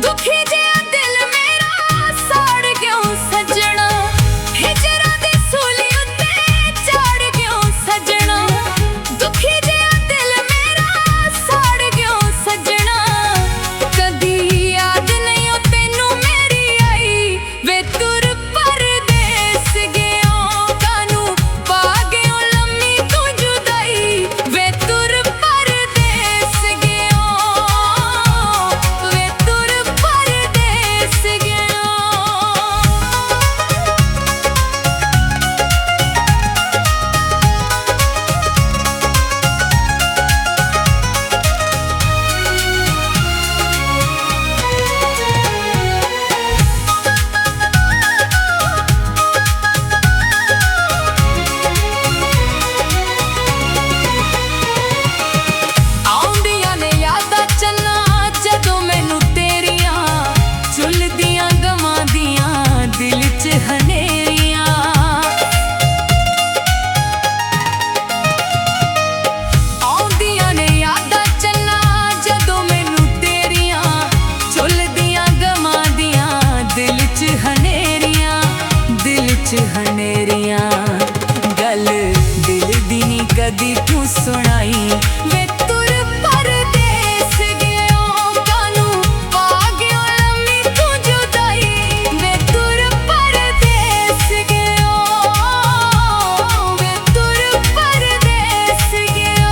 दुखी जिहा दिल मेरा साड़ क्यों सजना, हिजरा दी सूली उत्ते चाड़ क्यों सजना। दुखी जिहा दिल मेरा साड़ क्यों सजना, कदी याद नहीं ओ तैनू मेरी आई वे तुर परदेस गया। कानू पा गयो लम्मी तू जुदाई वे तुर परदेस गया, वे तुर परदेस गया। आउंदियां ने यादां चन्ना जदों मैनू तेरियां, झुलदियां गवां दियां दिल च हनेरियां। आउंदियां ने यादां चन्ना जदों मैनू तेरियां, झुलदियां गवां दियां दिल च हनेरियां, दिल च हनेरियां। गल दिल दी नी कदी तू सुनाई वे तुर परदेस गया। कानू पा गयो लम्मी तू जुदाई वे तुर परदेस गया, वे तुर परदेस गया।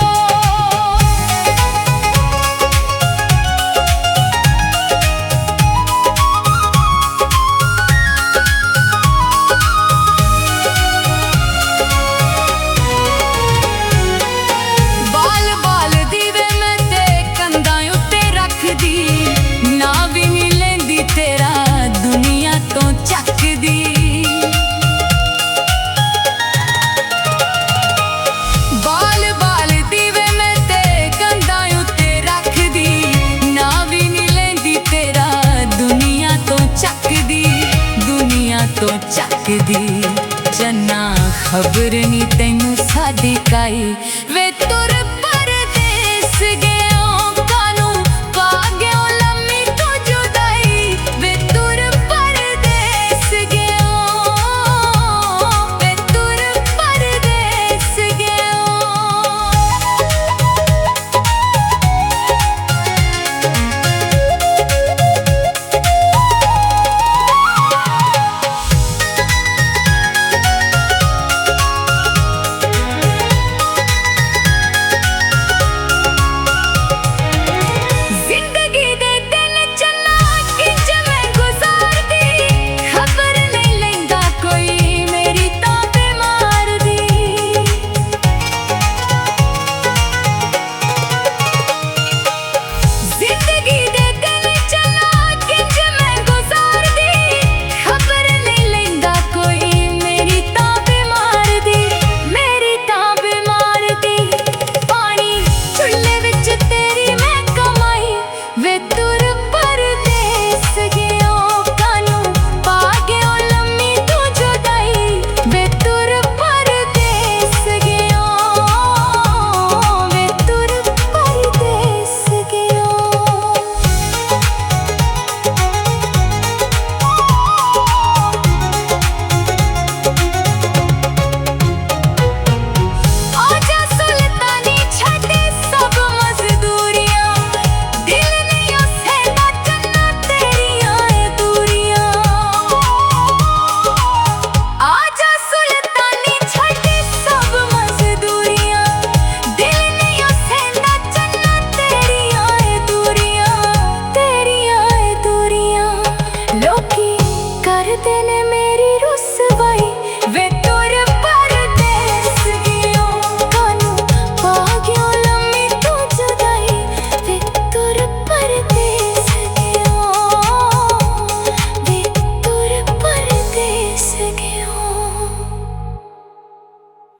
बाल बाल दीवे मैं ते कंधां उत्ते रखदी, ना भी नी लैंदी तेरा दुनिया तो चकदी। बाल बाल दीवे मैं ते कंधां उत्ते रखदी, ना भी नी लैंदी तेरा दुनिया तो चकदी, दुनिया तो चकदी। चन्ना खबर नी तैनू साडी काई